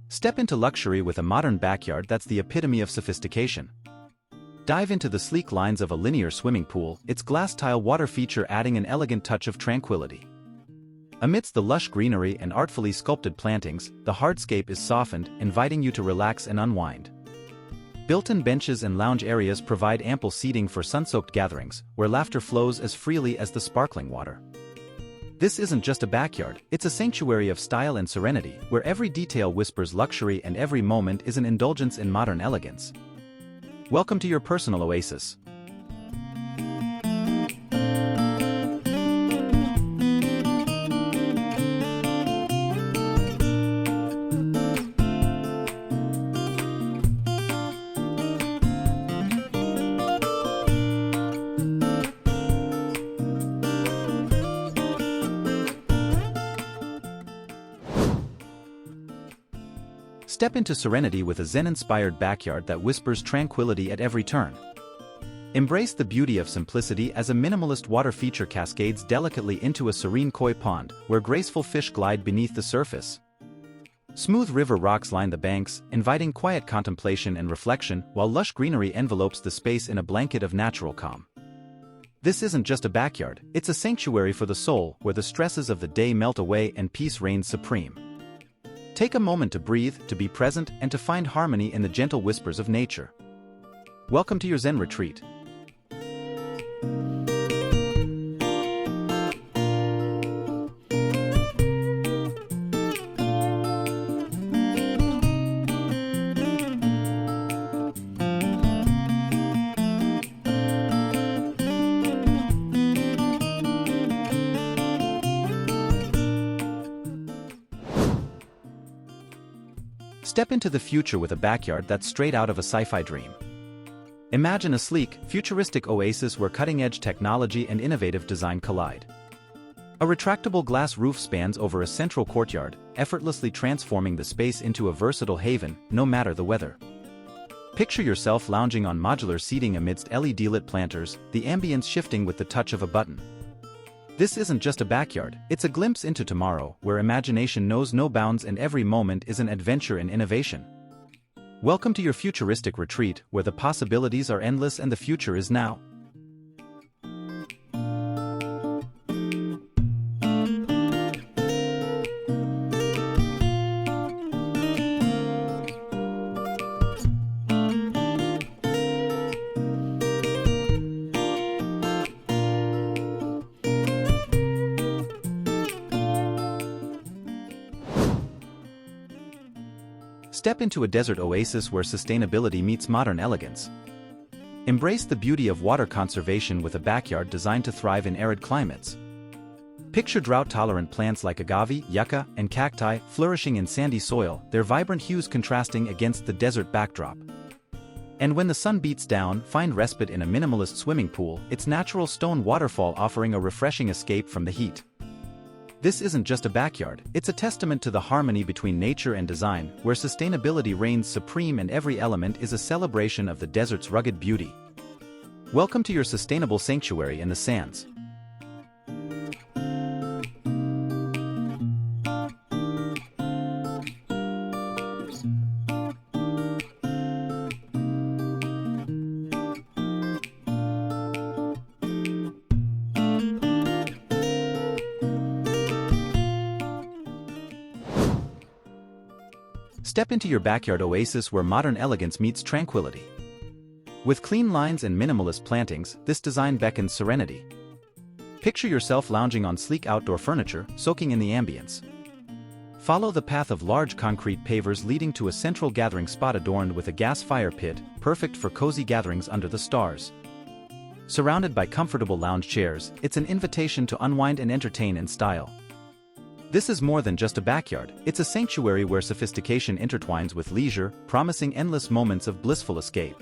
Step into luxury with a modern backyard that's the epitome of sophistication. Dive into the sleek lines of a linear swimming pool, its glass tile water feature adding an elegant touch of tranquility. Amidst the lush greenery and artfully sculpted plantings, the hardscape is softened, inviting you to relax and unwind. Built-in benches and lounge areas provide ample seating for sun-soaked gatherings, where laughter flows as freely as the sparkling water. This isn't just a backyard, it's a sanctuary of style and serenity, where every detail whispers luxury and every moment is an indulgence in modern elegance. Welcome to your personal oasis. Step into serenity with a Zen-inspired backyard that whispers tranquility at every turn. Embrace the beauty of simplicity as a minimalist water feature cascades delicately into a serene koi pond, where graceful fish glide beneath the surface. Smooth river rocks line the banks, inviting quiet contemplation and reflection, while lush greenery envelopes the space in a blanket of natural calm. This isn't just a backyard, it's a sanctuary for the soul, where the stresses of the day melt away and peace reigns supreme. Take a moment to breathe, to be present, and to find harmony in the gentle whispers of nature. Welcome to your Zen retreat. Step into the future with a backyard that's straight out of a sci-fi dream. Imagine a sleek, futuristic oasis where cutting-edge technology and innovative design collide. A retractable glass roof spans over a central courtyard, effortlessly transforming the space into a versatile haven, no matter the weather. Picture yourself lounging on modular seating amidst LED-lit planters, the ambience shifting with the touch of a button. This isn't just a backyard, it's a glimpse into tomorrow, where imagination knows no bounds and every moment is an adventure in innovation. Welcome to your futuristic retreat, where the possibilities are endless and the future is now. Step into a desert oasis where sustainability meets modern elegance. Embrace the beauty of water conservation with a backyard designed to thrive in arid climates. Picture drought-tolerant plants like agave, yucca, and cacti flourishing in sandy soil, their vibrant hues contrasting against the desert backdrop. And when the sun beats down, find respite in a minimalist swimming pool, its natural stone waterfall offering a refreshing escape from the heat. This isn't just a backyard, it's a testament to the harmony between nature and design, where sustainability reigns supreme and every element is a celebration of the desert's rugged beauty. Welcome to your sustainable sanctuary in the sands. Step into your backyard oasis where modern elegance meets tranquility. With clean lines and minimalist plantings, this design beckons serenity. Picture yourself lounging on sleek outdoor furniture, soaking in the ambience. Follow the path of large concrete pavers leading to a central gathering spot adorned with a gas fire pit, perfect for cozy gatherings under the stars. Surrounded by comfortable lounge chairs, it's an invitation to unwind and entertain in style. This is more than just a backyard, it's a sanctuary where sophistication intertwines with leisure, promising endless moments of blissful escape.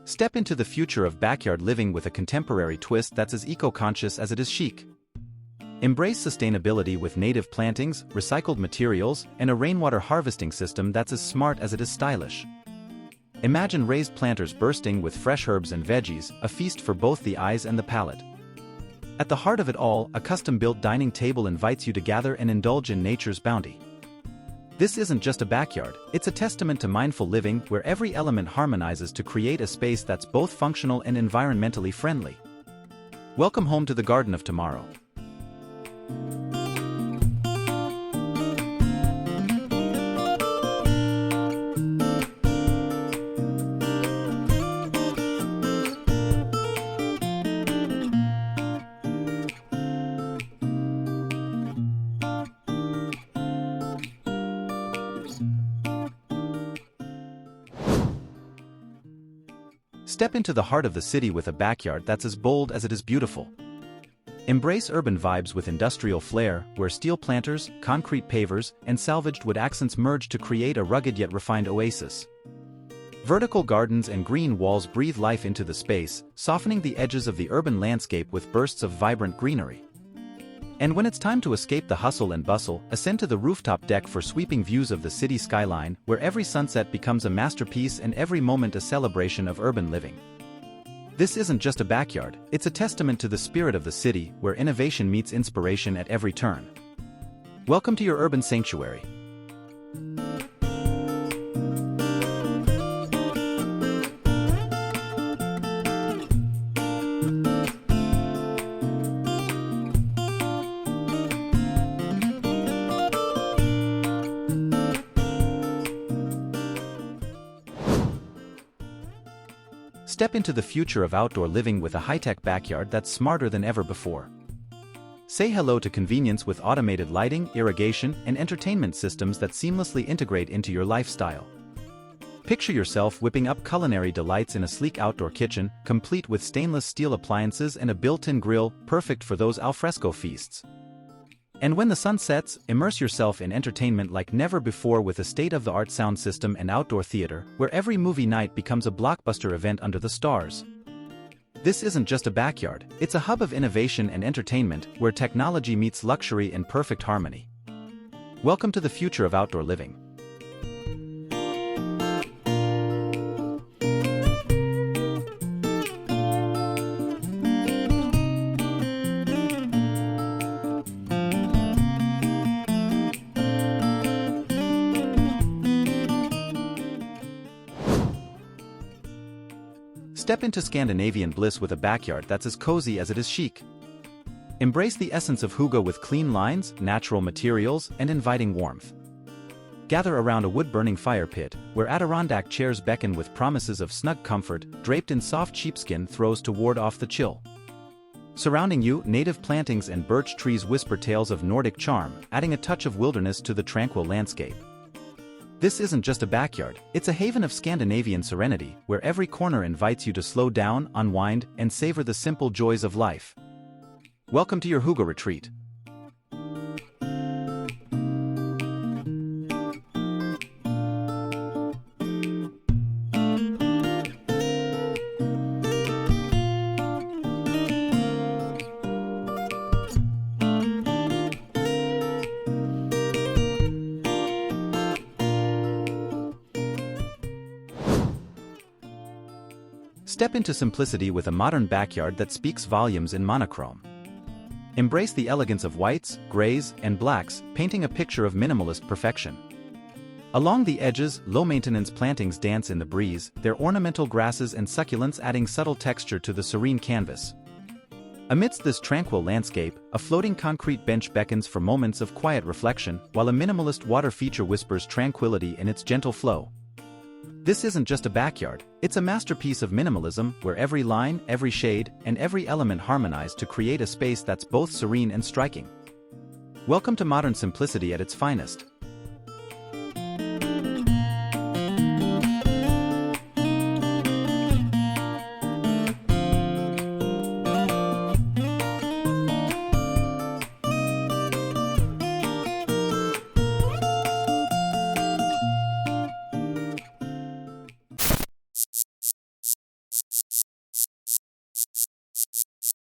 Step into the future of backyard living with a contemporary twist that's as eco-conscious as it is chic. Embrace sustainability with native plantings, recycled materials, and a rainwater harvesting system that's as smart as it is stylish. Imagine raised planters bursting with fresh herbs and veggies, a feast for both the eyes and the palate. At the heart of it all, a custom-built dining table invites you to gather and indulge in nature's bounty. This isn't just a backyard, it's a testament to mindful living where every element harmonizes to create a space that's both functional and environmentally friendly. Welcome home to the garden of tomorrow. Step into the heart of the city with a backyard that's as bold as it is beautiful. Embrace urban vibes with industrial flair, where steel planters, concrete pavers, and salvaged wood accents merge to create a rugged yet refined oasis. Vertical gardens and green walls breathe life into the space, softening the edges of the urban landscape with bursts of vibrant greenery. And when it's time to escape the hustle and bustle, ascend to the rooftop deck for sweeping views of the city skyline, where every sunset becomes a masterpiece and every moment a celebration of urban living. This isn't just a backyard, it's a testament to the spirit of the city, where innovation meets inspiration at every turn. Welcome to your urban sanctuary. Step into the future of outdoor living with a high-tech backyard that's smarter than ever before. Say hello to convenience with automated lighting, irrigation, and entertainment systems that seamlessly integrate into your lifestyle. Picture yourself whipping up culinary delights in a sleek outdoor kitchen, complete with stainless steel appliances and a built-in grill, perfect for those alfresco feasts. And when the sun sets, immerse yourself in entertainment like never before with a state-of-the-art sound system and outdoor theater, where every movie night becomes a blockbuster event under the stars. This isn't just a backyard, it's a hub of innovation and entertainment, where technology meets luxury in perfect harmony. Welcome to the future of outdoor living. Step into Scandinavian bliss with a backyard that's as cozy as it is chic. Embrace the essence of hygge with clean lines, natural materials, and inviting warmth. Gather around a wood-burning fire pit, where Adirondack chairs beckon with promises of snug comfort, draped in soft sheepskin throws to ward off the chill. Surrounding you, native plantings and birch trees whisper tales of Nordic charm, adding a touch of wilderness to the tranquil landscape. This isn't just a backyard, it's a haven of Scandinavian serenity, where every corner invites you to slow down, unwind, and savor the simple joys of life. Welcome to your hygge retreat. Step into simplicity with a modern backyard that speaks volumes in monochrome. Embrace the elegance of whites, grays, and blacks, painting a picture of minimalist perfection. Along the edges, low-maintenance plantings dance in the breeze, their ornamental grasses and succulents adding subtle texture to the serene canvas. Amidst this tranquil landscape, a floating concrete bench beckons for moments of quiet reflection, while a minimalist water feature whispers tranquility in its gentle flow. This isn't just a backyard, it's a masterpiece of minimalism where every line, every shade, and every element harmonize to create a space that's both serene and striking. Welcome to modern simplicity at its finest.